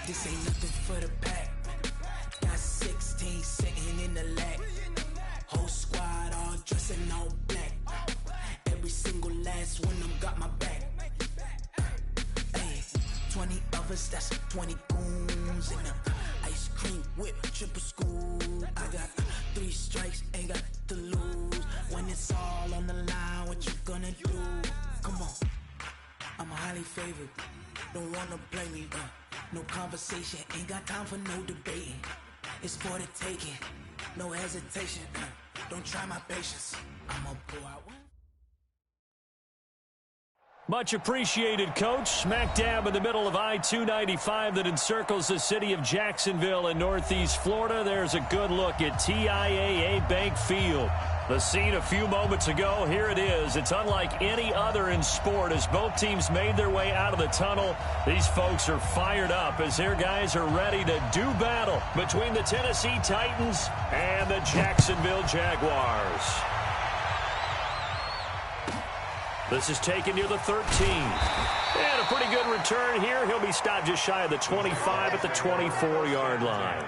This ain't nothing for the pack. Got 16 sitting in the lag. Whole squad all dressed in all black. Every single last one of them got my back. Hey, 20 of us, that's 20 goons in the ice cream whip, triple scoop. I got 3 strikes, ain't got to lose. When it's all on the line, what you gonna do? Come on, I'm highly favored. Don't wanna play me, no conversation, ain't got time for no debating. It's for the taking, no hesitation. Don't try my patience. I'm gonna pull out one. Much appreciated, Coach. Smack dab in the middle of I-295 that encircles the city of Jacksonville in Northeast Florida. There's a good look at TIAA Bank Field. The scene a few moments ago, here it is. It's unlike any other in sport as both teams made their way out of the tunnel. These folks are fired up as their guys are ready to do battle between the Tennessee Titans and the Jacksonville Jaguars. This is taken near the 13. And a pretty good return here. He'll be stopped just shy of the 25 at the 24-yard line.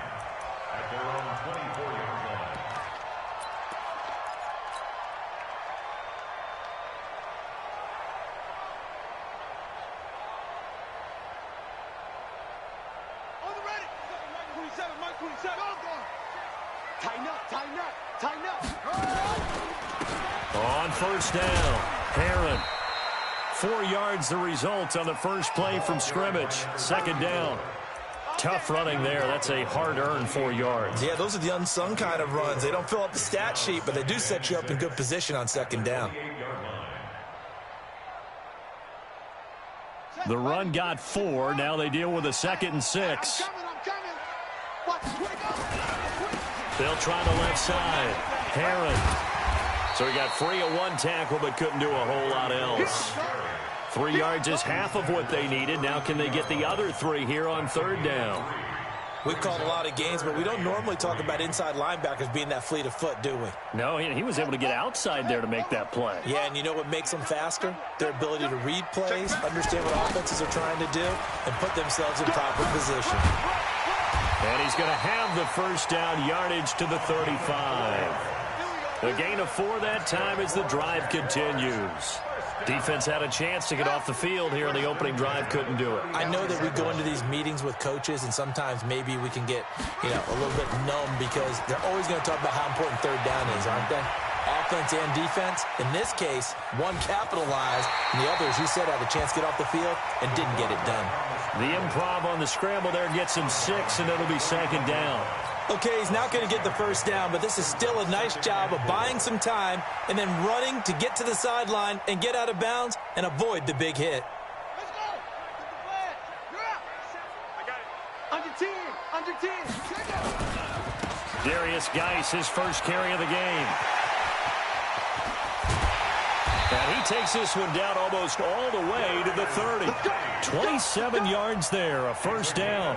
On first down, Heron. 4 yards the result on the first play from scrimmage. Second down. Tough running there. That's a hard-earned 4 yards. Yeah, those are the unsung kind of runs. They don't fill up the stat sheet, but they do set you up in good position on second down. The run got 4. Now they deal with a 2nd and 6. They'll try the left side. Heron. So he got free of 1 tackle but couldn't do a whole lot else. 3 yards is half of what they needed. Now can they get the other 3 here on third down? We've called a lot of games, but we don't normally talk about inside linebackers being that fleet of foot, do we? No, he was able to get outside there to make that play. Yeah, and you know what makes them faster? Their ability to read plays, understand what offenses are trying to do, and put themselves in proper position. And he's going to have the first down yardage to the 35. A gain of 4 that time as the drive continues. Defense had a chance to get off the field here in the opening drive, couldn't do it. I know that we go into these meetings with coaches, and sometimes maybe we can get, a little bit numb because they're always going to talk about how important third down is, aren't they? Offense and defense. In this case, one capitalized, and the other, as you said, had a chance to get off the field and didn't get it done. The improv on the scramble there gets him 6, and it'll be second down. Okay, he's not going to get the first down, but this is still a nice job of buying some time and then running to get to the sideline and get out of bounds and avoid the big hit. Let's go. Get the flag. You're up. I got it. Under 10. Darius Geis, his first carry of the game. And he takes this one down almost all the way to the 30. 27 yards there, a first down.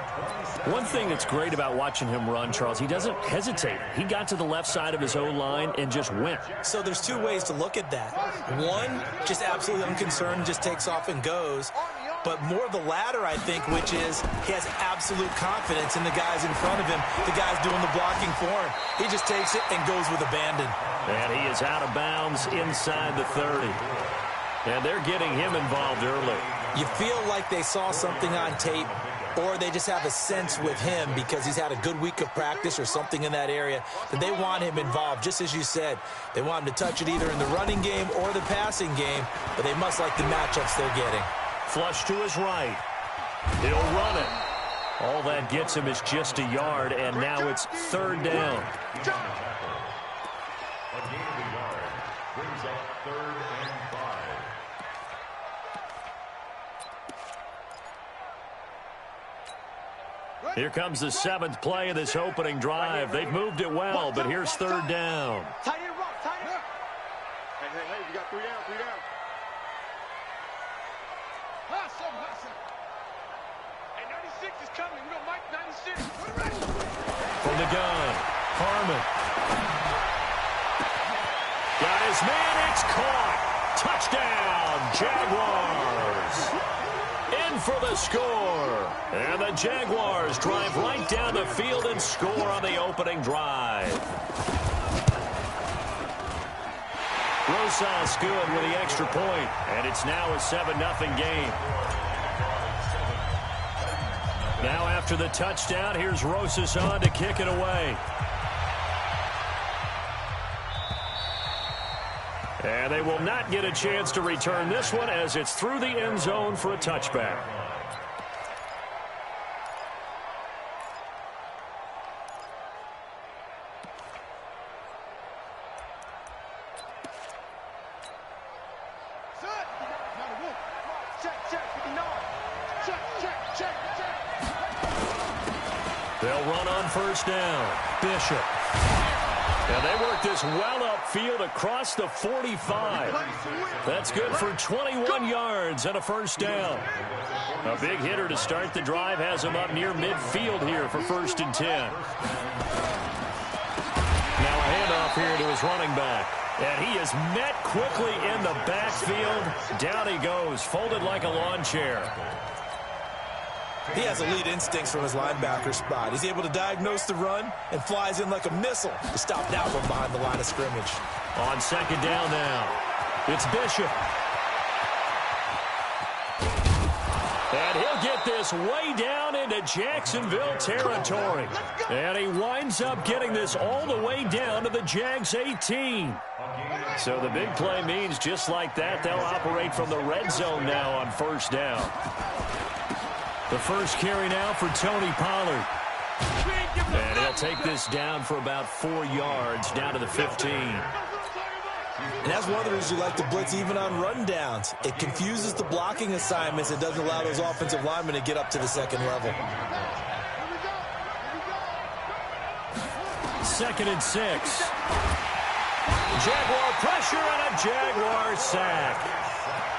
One thing that's great about watching him run, Charles, he doesn't hesitate. He got to the left side of his own line and just went. So there's 2 ways to look at that. One, just absolutely unconcerned, just takes off and goes. But more of the latter, I think, which is he has absolute confidence in the guys in front of him, the guys doing the blocking for him. He just takes it and goes with abandon. And he is out of bounds inside the 30. And they're getting him involved early. You feel like they saw something on tape, or they just have a sense with him because he's had a good week of practice or something in that area that they want him involved, just as you said. They want him to touch it either in the running game or the passing game, but they must like the matchups they're getting. Flush to his right. He'll run it. All that gets him is just a yard, and now it's third down. A gain of a yard brings up 3rd and 5. Here comes the 7th play of this opening drive. They've moved it well, but here's third down. Tight end, rock, tight end. Hey, we got 3 down, 3 down. Hey, 96 is coming. We got Mike 96. We're ready. From the gun, Harmon. Got his man, it's caught. Touchdown, Jaguars. In for the score. And the Jaguars drive right down the field and score on the opening drive. Rosas good with the extra point, and it's now a 7-0 game. Now after the touchdown, here's Rosas on to kick it away. And they will not get a chance to return this one as it's through the end zone for a touchback. They'll run on first down. Bishop. And they work this well upfield across the 45. That's good for 21 yards and a first down. A big hitter to start the drive has him up near midfield here for 1st and 10. Now a handoff here to his running back. And he is met quickly in the backfield. Down he goes, folded like a lawn chair. He has elite instincts from his linebacker spot. He's able to diagnose the run and flies in like a missile to stop that one behind the line of scrimmage. On second down now, it's Bishop. And he'll get this way down into Jacksonville territory. And he winds up getting this all the way down to the Jags 18. So the big play means just like that, they'll operate from the red zone now on first down. The first carry now for Tony Pollard. And he'll take this down for about 4 yards, down to the 15. And that's one of the reasons you like to blitz even on rundowns. It confuses the blocking assignments. It doesn't allow those offensive linemen to get up to the second level. 2nd and 6. Jaguar pressure and a Jaguar sack.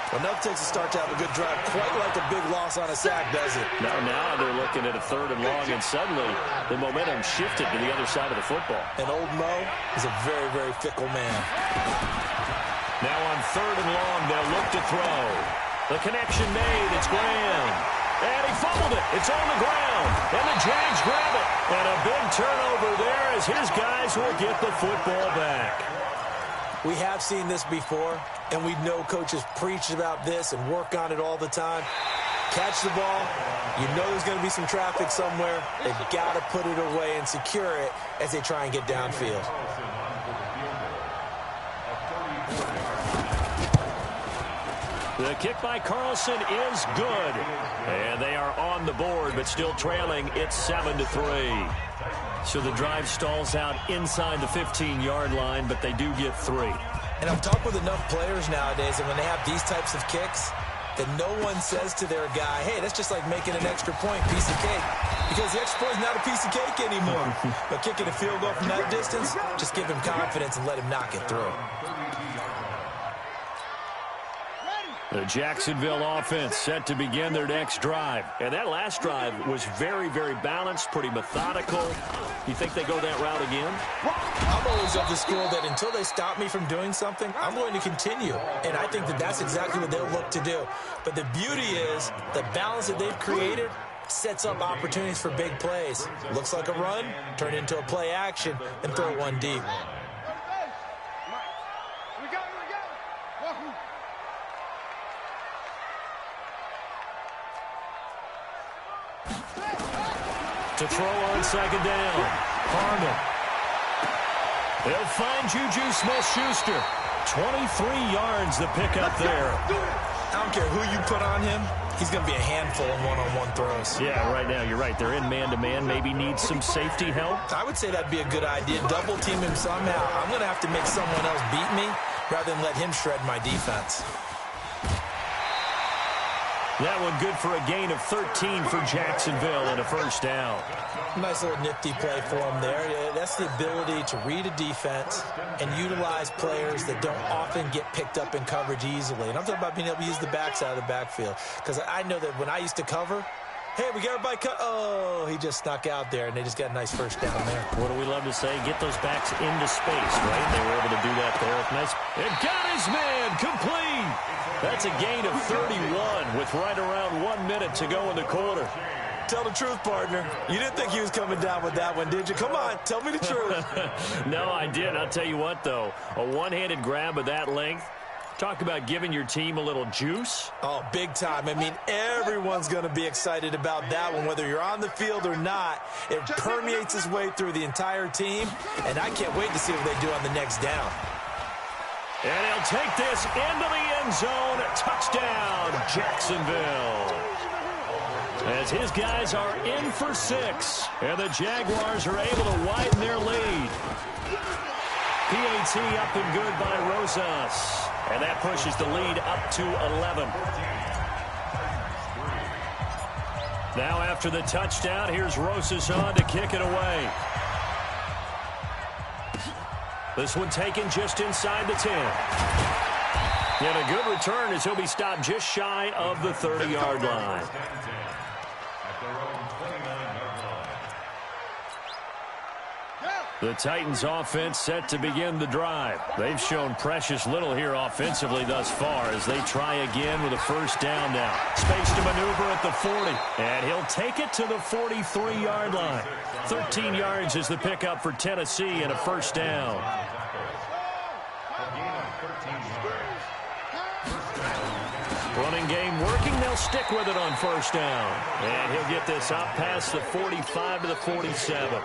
Well, enough takes a start to have a good drive. Quite like a big loss on a sack, does it? Now they're looking at a 3rd and long, and suddenly the momentum shifted to the other side of the football. And old Mo is a very, very fickle man. Now on 3rd and long, they'll look to throw. The connection made. It's Graham. And he fumbled it. It's on the ground. And the Jags grab it. And a big turnover there as his guys will get the football back. We have seen this before, and we know coaches preach about this and work on it all the time. Catch the ball. You know there's going to be some traffic somewhere. They've got to put it away and secure it as they try and get downfield. The kick by Carlson is good. And they are on the board, but still trailing. It's 7-3. So the drive stalls out inside the 15-yard line, but they do get 3. And I've talked with enough players nowadays, and when they have these types of kicks, that no one says to their guy, hey, that's just like making an extra point, piece of cake. Because the extra point is not a piece of cake anymore. But kicking a field goal from that distance, just give him confidence and let him knock it through. The Jacksonville offense set to begin their next drive. And that last drive was very, very balanced, pretty methodical. You think they go that route again? I'm always of the school that until they stop me from doing something, I'm going to continue. And I think that that's exactly what they'll look to do. But the beauty is the balance that they've created sets up opportunities for big plays. Looks like a run, turn it into a play action, and throw one deep. To throw on second down, Harmon. They'll find Juju Smith-Schuster. 23 yards the pickup there. I don't care who you put on him. He's going to be a handful in one-on-one throws. Yeah, right now, you're right. They're in man-to-man. Maybe need some safety help. I would say that'd be a good idea. Double team him somehow. I'm going to have to make someone else beat me rather than let him shred my defense. That one good for a gain of 13 for Jacksonville and a first down. Nice little nifty play for him there. That's the ability to read a defense and utilize players that don't often get picked up in coverage easily. And I'm talking about being able to use the backside of the backfield. Because I know that when I used to cover, hey, we got everybody cut. Oh, he just snuck out there, and they just got a nice first down there. What do we love to say? Get those backs into space, right? They were able to do that there. Nice. And got his man complete. That's a gain of 31 with right around 1 minute to go in the quarter. Tell the truth, partner. You didn't think he was coming down with that one, did you? Come on, tell me the truth. No, I did. I'll tell you what, though. A one-handed grab of that length. Talk about giving your team a little juice. Oh, big time. I mean, everyone's going to be excited about that one, whether you're on the field or not. It permeates its way through the entire team, and I can't wait to see what they do on the next down. And he'll take this into the end zone. Touchdown, Jacksonville. As his guys are in for 6, and the Jaguars are able to widen their lead. PAT up and good by Rosas. And that pushes the lead up to 11. Now after the touchdown, here's Rosas on to kick it away. This one taken just inside the 10. And a good return as he'll be stopped just shy of the 30-yard line. The Titans offense set to begin the drive. They've shown precious little here offensively thus far as they try again with a first down now. Space to maneuver at the 40. And he'll take it to the 43-yard line. 13 yards is the pickup for Tennessee and a first down. Running game working. They'll stick with it on first down. And he'll get this up past the 45 to the 47.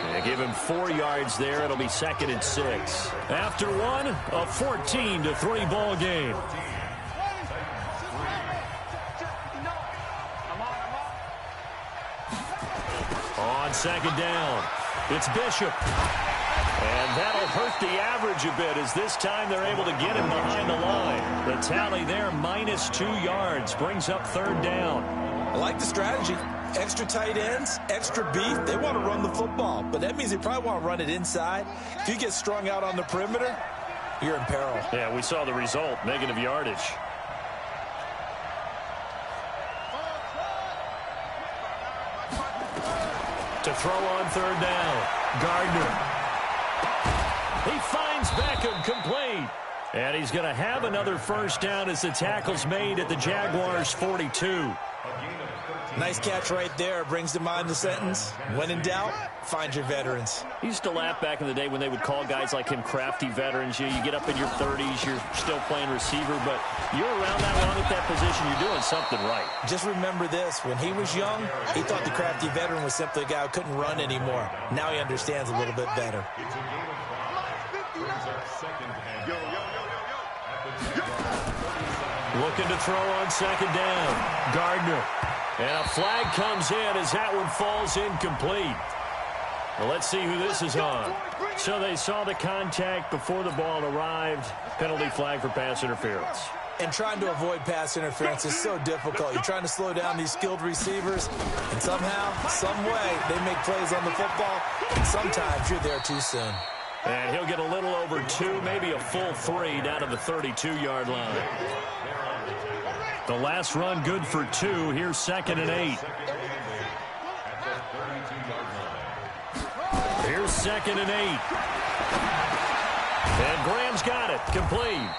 And give him 4 yards there. It'll be 2nd and 6. After one, a 14-3 ball game. On second down, it's Bishop. And that'll hurt the average a bit as this time they're able to get him behind the line. The tally there, -2 yards, brings up 3rd down. I like the strategy. Extra tight ends, extra beef. They want to run the football, but that means they probably want to run it inside. If you get strung out on the perimeter, you're in peril. Yeah, we saw the result, negative yardage. To throw on 3rd down, Gardner. He finds Beckham complete. And he's going to have another first down as the tackle's made at the Jaguars' 42. Nice catch right there. Brings to mind the sentence, when in doubt, find your veterans. He used to laugh back in the day when they would call guys like him crafty veterans. You get up in your 30s, you're still playing receiver, but you're around that long at that position, you're doing something right. Just remember this. When he was young, he thought the crafty veteran was simply a guy who couldn't run anymore. Now he understands a little bit better. Looking to throw on second down. Gardner. And a flag comes in as that one falls incomplete. Well, let's see who this is on. So they saw the contact before the ball arrived. Penalty flag for pass interference. And trying to avoid pass interference is so difficult. You're trying to slow down these skilled receivers, and somehow, some way, they make plays on the football, and sometimes you're there too soon. And he'll get a little over 2, maybe a full 3 down to the 32-yard line. The last run good for 2. Here's 2nd and 8. Here's 2nd and 8. And Graham's got it. Complete.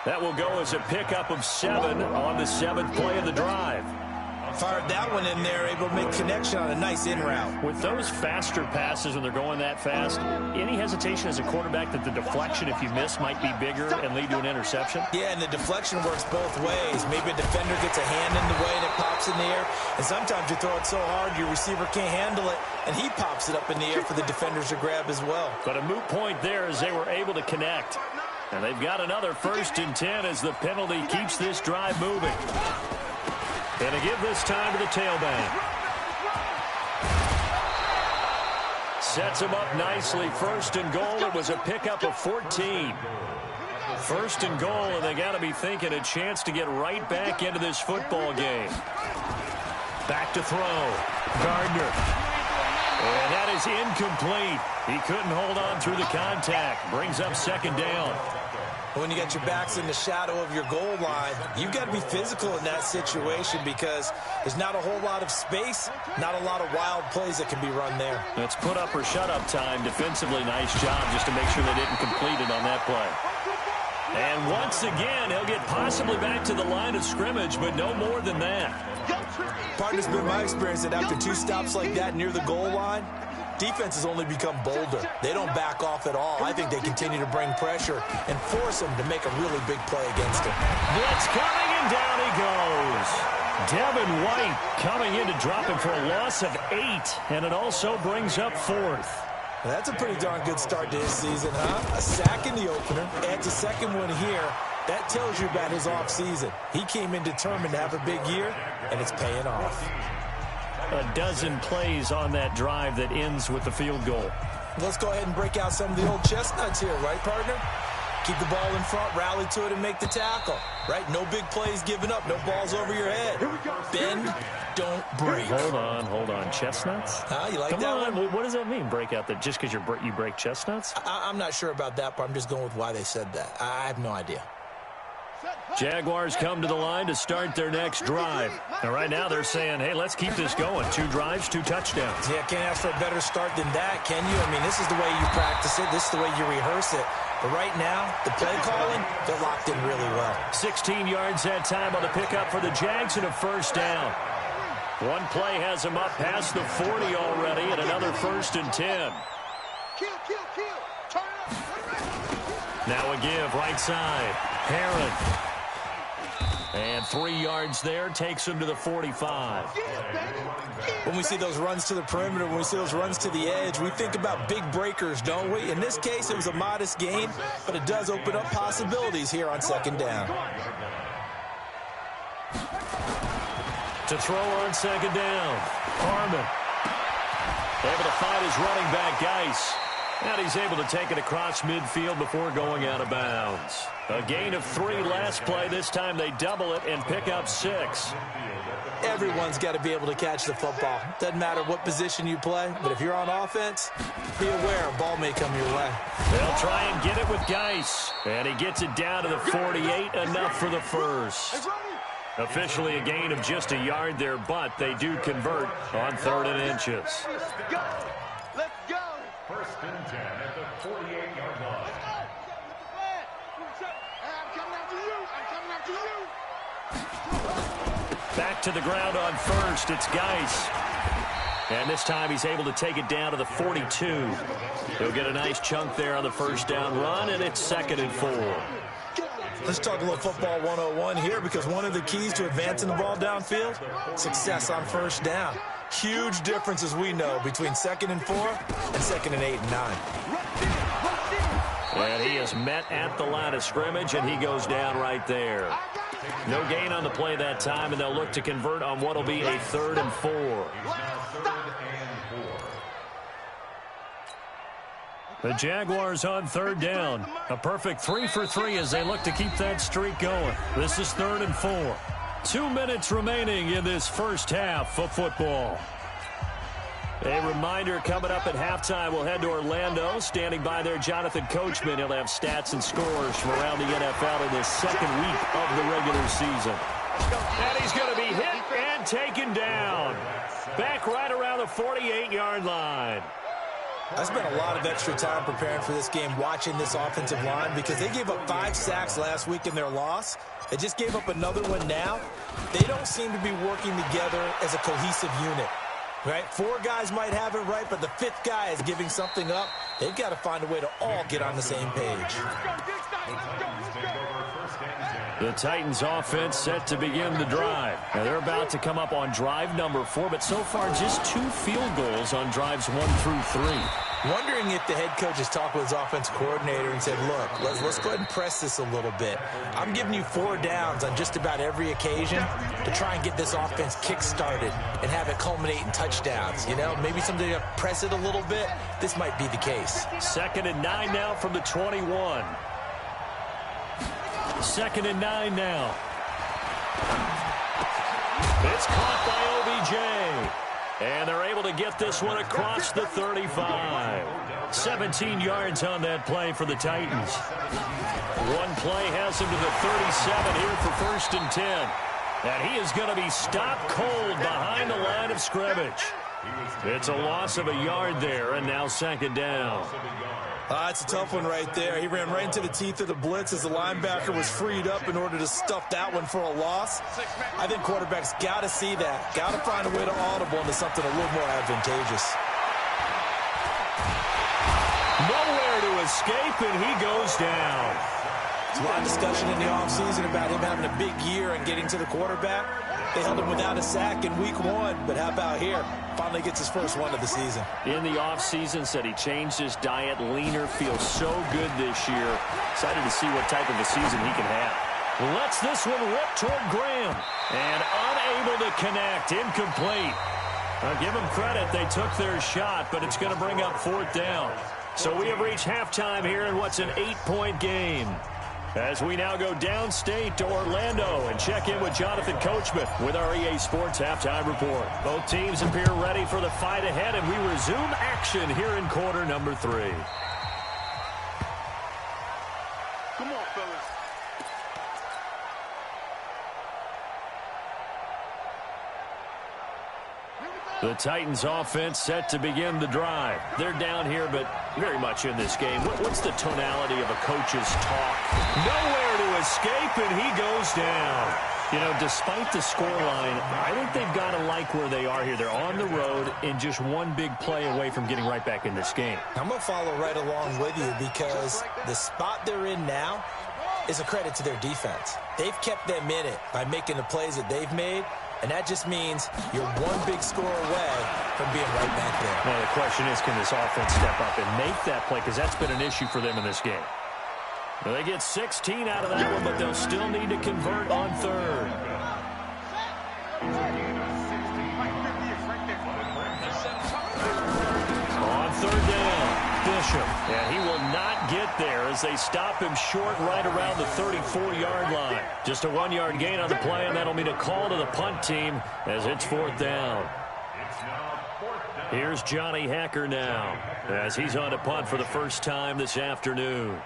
That will go as a pickup of 7 on the 7th play of the drive. Fired that one in there, able to make connection on a nice in route. With those faster passes when they're going that fast, any hesitation as a quarterback that the deflection, if you miss, might be bigger and lead to an interception? Yeah, and the deflection works both ways. Maybe a defender gets a hand in the way and it pops in the air. And sometimes you throw it so hard your receiver can't handle it, and he pops it up in the air for the defenders to grab as well. But a moot point there as they were able to connect. And they've got another 1st and 10 as the penalty keeps this drive moving. And to give this time to the tailback. Sets him up nicely. 1st and goal. It was a pickup of 14. 1st and goal, and they got to be thinking a chance to get right back into this football game. Back to throw. Gardner. And that is incomplete. He couldn't hold on through the contact. Brings up 2nd down. When you got your backs in the shadow of your goal line, you've got to be physical in that situation because there's not a whole lot of space, not a lot of wild plays that can be run there. It's put up or shut up time. Defensively, nice job just to make sure they didn't complete it on that play. And once again, he'll get possibly back to the line of scrimmage, but no more than that. Partner's been my experience that after 2 stops like that near the goal line, defense has only become bolder. They don't back off at all. I think they continue to bring pressure and force him to make a really big play against him. Blitz coming, and down he goes. Devin White coming in to drop him for a loss of 8, and it also brings up 4th. That's a pretty darn good start to his season, huh? A sack in the opener, adds a second one here. That tells you about his offseason. He came in determined to have a big year, and it's paying off. A dozen plays on that drive that ends with the field goal. Let's go ahead and break out some of the old chestnuts here, right, partner? Keep the ball in front, rally to it, and make the tackle, right? No big plays given up, no balls over your head. Bend, don't break. Hold on. Chestnuts? You like Come that on. one? What does that mean, break out? That just because you break chestnuts? I'm not sure about that, but I'm just going with why they said that. I have no idea. Jaguars come to the line to start their next drive. And right now they're saying, hey, let's keep this going. 2 drives, 2 touchdowns. Yeah, can't ask for a better start than that, can you? I mean, this is the way you practice it. This is the way you rehearse it. But right now, the play calling, they're locked in really well. 16 yards that time on the pickup for the Jags and a first down. One play has them up past the 40 already, and another 1st and 10. Kill. Turn it up. Now a give, right side. Herron. And 3 yards there, takes him to the 45. When we see those runs to the perimeter, when we see those runs to the edge, we think about big breakers, don't we? In this case, it was a modest gain, but it does open up possibilities here on 2nd down. To throw on 2nd down, Harmon. Able to find his running back, Geis. And he's able to take it across midfield before going out of bounds. A gain of 3 last play. This time they double it and pick up 6. Everyone's got to be able to catch the football. Doesn't matter what position you play, but if you're on offense, be aware a ball may come your way. They'll try and get it with Geis. And he gets it down to the 48, enough for the first. Officially a gain of just a yard there, but they do convert on 3rd and inches. Let's go. 1st and 10 at the 48-yard line. I'm coming after you. Back to the ground on 1st. It's Geis. And this time he's able to take it down to the 42. He'll get a nice chunk there on the 1st down run, and it's 2nd and 4. Let's talk a little football 101 here, because one of the keys to advancing the ball downfield, success on 1st down. Huge difference, as we know, between 2nd and 4 and 2nd and 8 and 9. And he is met at the line of scrimmage, and he goes down right there. No gain on the play that time, and they'll look to convert on what will be a 3rd and 4. The Jaguars on 3rd down. A perfect 3 for 3 as they look to keep that streak going. This is 3rd and 4. 2 minutes remaining in this first half of football. A reminder, coming up at halftime, we'll head to Orlando. Standing by there, Jonathan Coachman. He'll have stats and scores from around the NFL in this 2nd week of the regular season. And he's going to be hit and taken down. Back right around the 48-yard line. I spent a lot of extra time preparing for this game, watching this offensive line, because they gave up 5 sacks last week in their loss. They just gave up another one now. They don't seem to be working together as a cohesive unit, right? 4 guys might have it right, but the 5th guy is giving something up. They've got to find a way to all get on the same page. The Titans offense set to begin the drive. Now they're about to come up on drive number 4, but so far just 2 field goals on drives 1 through 3. Wondering if the head coach has talked with his offense coordinator and said, look, let's go ahead and press this a little bit. I'm giving you 4 downs on just about every occasion to try and get this offense kick-started and have it culminate in touchdowns. You know, maybe something to press it a little bit. This might be the case. 2nd and 9 now from the 21. 2nd and 9 now. It's caught by OBJ. And they're able to get this one across the 35. 17 yards on that play for the Titans. One play has him to the 37 here for 1st and 10. And he is going to be stopped cold behind the line of scrimmage. It's a loss of a yard there, and now 2nd down. It's a tough one right there. He ran right into the teeth of the blitz as the linebacker was freed up in order to stuff that one for a loss. I think quarterbacks got to see that. Got to find a way to audible into something a little more advantageous. Nowhere to escape, and he goes down. There's a lot of discussion in the offseason about him having a big year and getting to the quarterback. They held him without a sack in week 1, but how about here? Finally gets his first one of the season. In the offseason, said he changed his diet, leaner, feels so good this year. Excited to see what type of a season he can have. Lets this one rip toward Graham. And unable to connect, incomplete. I'll give them credit, they took their shot, but it's going to bring up 4th down. So we have reached halftime here in what's an 8-point game. As we now go downstate to Orlando and check in with Jonathan Coachman with our EA Sports Halftime Report. Both teams appear ready for the fight ahead, and we resume action here in quarter number 3. Come on, fellas. The Titans offense set to begin the drive. They're down here, but very much in this game. What's the tonality of a coach's talk? Nowhere to escape, and he goes down. You know, despite the scoreline, I think they've got to like where they are here. They're on the road and just one big play away from getting right back in this game. I'm going to follow right along with you because the spot they're in now is a credit to their defense. They've kept them in it by making the plays that they've made. And that just means you're one big score away from being right back there. Now, the question is, can this offense step up and make that play? Because that's been an issue for them in this game. Well, they get 16 out of that one, but they'll still need to convert on 3rd. On 3rd down, Bishop. And he will not get there as they stop him short right around the 34-yard line. Just a 1-yard gain on the play, and that'll mean a call to the punt team as it's 4th down. Here's Johnny Hacker now as he's on to punt for the first time this afternoon.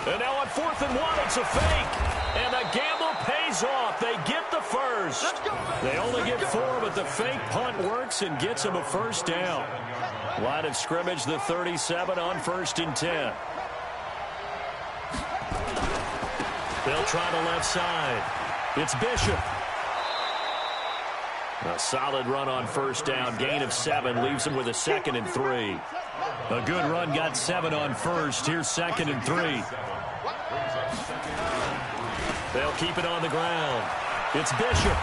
And now on 4th and 1, it's a fake. And the gamble pays off. They get the first. They only get 4, but the fake punt works and gets them a first down. Line of scrimmage, the 37 on 1st and 10. They'll try the left side. It's Bishop. A solid run on 1st down. Gain of 7 leaves them with a 2nd and 3. A good run got 7 on 1st. Here's 2nd and 3. They'll keep it on the ground. It's Bishop.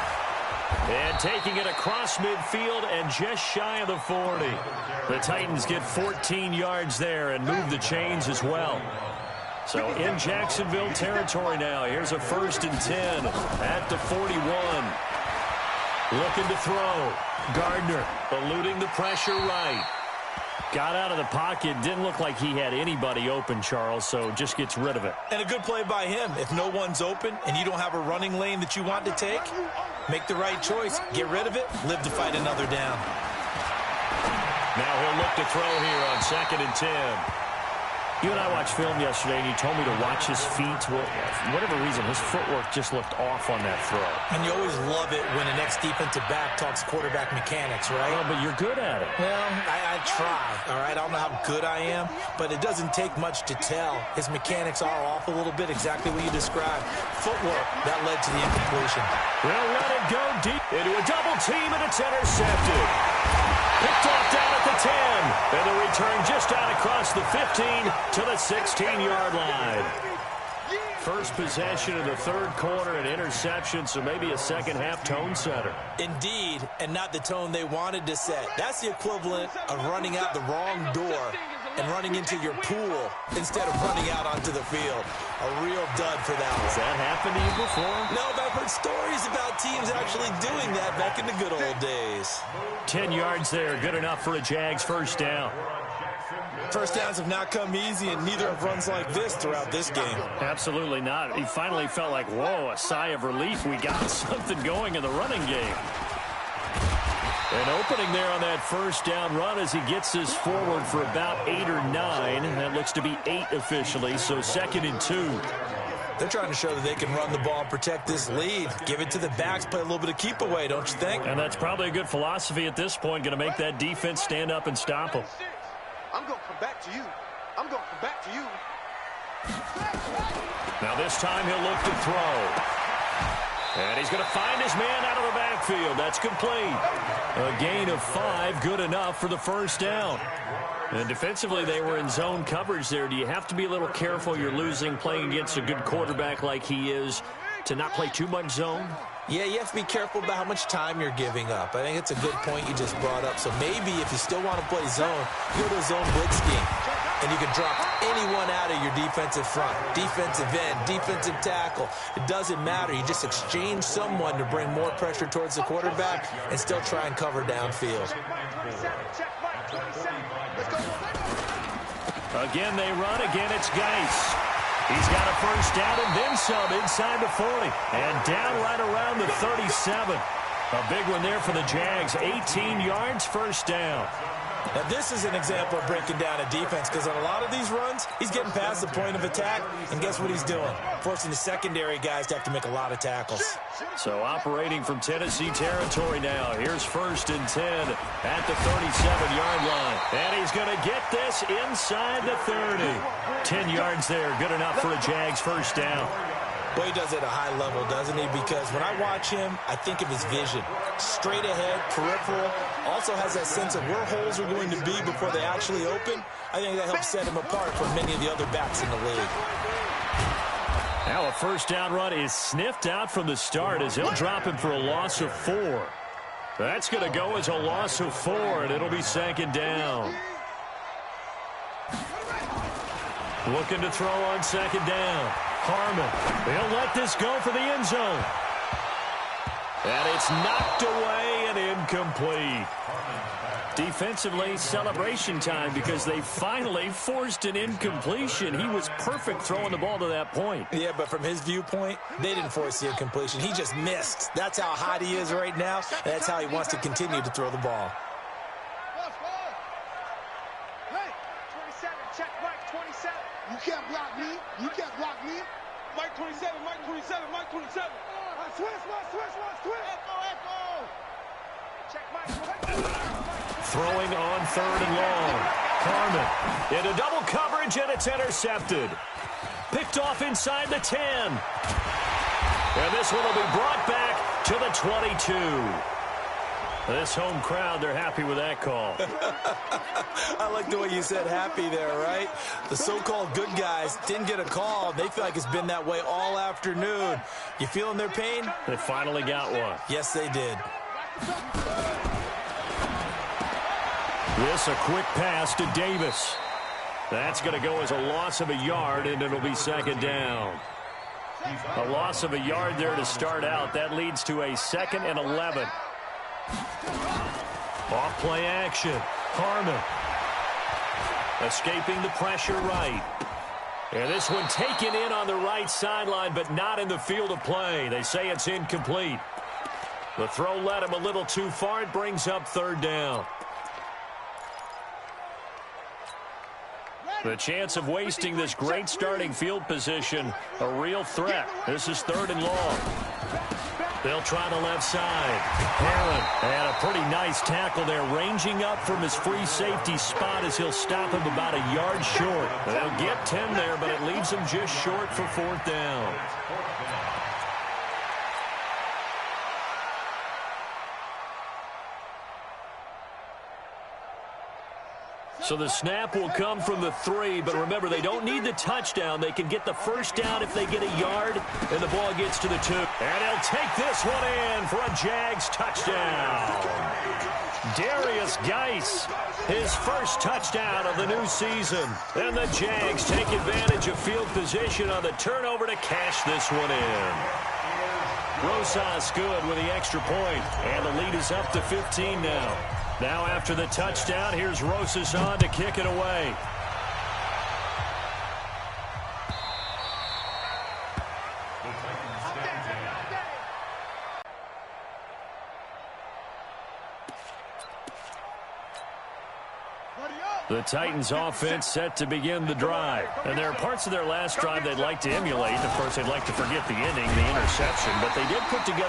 And taking it across midfield and just shy of the 40. The Titans get 14 yards there and move the chains as well. So in Jacksonville territory now. Here's a 1st and 10 at the 41. Looking to throw. Gardner eluding the pressure right. Got out of the pocket. Didn't look like he had anybody open, Charles, so just gets rid of it. And a good play by him. If no one's open and you don't have a running lane that you want to take, make the right choice. Get rid of it. Live to fight another down. Now he'll look to throw here on 2nd and 10. You and I watched film yesterday, and you told me to watch his feet. Well, for whatever reason, his footwork just looked off on that throw. And you always love it when an ex-defensive back talks quarterback mechanics, right? Oh, but you're good at it. Well, I try, all right? I don't know how good I am, but it doesn't take much to tell. His mechanics are off a little bit, exactly what you described. Footwork, that led to the incompletion. They'll let it go deep into a double team, and it's intercepted. Picked off down at the 10. And the return just out across the 15 to the 16-yard line. First possession of the 3rd quarter, an interception, so maybe a second-half tone setter. Indeed, and not the tone they wanted to set. That's the equivalent of running out the wrong door and running into your pool instead of running out onto the field. A real dud for that one. Has that happened to you before? No, but I've heard stories about teams actually doing that back in the good old days. 10 yards there, good enough for a Jags first down. First downs have not come easy, and neither have runs like this throughout this game. Absolutely not. He finally felt like, whoa, a sigh of relief. We got something going in the running game. An opening there on that first down run as he gets this forward for about 8 or 9. That looks to be 8 officially, so 2nd and 2. They're trying to show that they can run the ball and protect this lead. Give it to the backs, play a little bit of keep away, don't you think? And that's probably a good philosophy at this point, going to make that defense stand up and stop them. I'm going to come back to you. I'm going to come back to you. Now this time he'll look to throw. And he's going to find his man out of the backfield. That's complete. A gain of 5, good enough for the first down. And defensively, they were in zone coverage there. Do you have to be a little careful? You're losing playing against a good quarterback like he is to not play too much zone? Yeah, you have to be careful about how much time you're giving up. I think it's a good point you just brought up. So maybe if you still want to play zone, go to a zone blitz scheme. And you can drop anyone out of your defensive front, defensive end, defensive tackle. It doesn't matter. You just exchange someone to bring more pressure towards the quarterback and still try and cover downfield. Again, they run. Again, it's Geis. He's got a first down and then some inside the 40. And down right around the 37. A big one there for the Jags. 18 yards, first down. Now, this is an example of breaking down a defense because on a lot of these runs, he's getting past the point of attack, and guess what he's doing? Forcing the secondary guys to have to make a lot of tackles. So operating from Tennessee territory now. Here's 1st and 10 at the 37-yard line. And he's going to get this inside the 30. 10 yards there, good enough for a Jags first down. Well, he does it at a high level, doesn't he? Because when I watch him, I think of his vision. Straight ahead, peripheral, also has that sense of where holes are going to be before they actually open. I think that helps set him apart from many of the other backs in the league. Now a first down run is sniffed out from the start as he'll drop him for a loss of 4. That's going to go as a loss of 4, and it'll be 2nd down. Looking to throw on 2nd down. Harmon, they'll let this go for the end zone. And it's knocked away and incomplete. Defensively, celebration time because they finally forced an incompletion. He was perfect throwing the ball to that point. Yeah, but from his viewpoint, they didn't force the incompletion. He just missed. That's how hot he is right now, and that's how he wants to continue to throw the ball. Hey, 27, check Mike 27. You can't block me. You can't block me. Mike 27, Mike 27, Mike 27. Switch. Echo. Check Mike. Throwing on 3rd and long. Carmen into double coverage, and it's intercepted. Picked off inside the 10. And this one will be brought back to the 22. This home crowd, they're happy with that call. I like the way you said happy there, right? The so-called good guys didn't get a call. They feel like it's been that way all afternoon. You feeling their pain? They finally got one. Yes, they did. This a quick pass to Davis. That's going to go as a loss of a yard, and it'll be 2nd down. A loss of a yard there to start out. That leads to a 2nd and 11. Off play action. Harmon escaping the pressure right. And this one taken in on the right sideline, but not in the field of play. They say it's incomplete. The throw led him a little too far. It brings up 3rd down. The chance of wasting this great starting field position, a real threat. This is 3rd and long. They'll try the left side. Herron, and a pretty nice tackle there, ranging up from his free safety spot as he'll stop him about a yard short. They'll get 10 there, but it leaves him just short for 4th down. So the snap will come from the 3, but remember, they don't need the touchdown. They can get the first down if they get a yard, and the ball gets to the 2. And he'll take this one in for a Jags touchdown. Darius Geis, his first touchdown of the new season. And the Jags take advantage of field position on the turnover to cash this one in. Rosas good with the extra point, and the lead is up to 15 now. Now after the touchdown, here's Rosas on to kick it away. The Titans offense set to begin the drive. And there are parts of their last drive they'd like to emulate. Of course, they'd like to forget the inning, the interception, but they did put together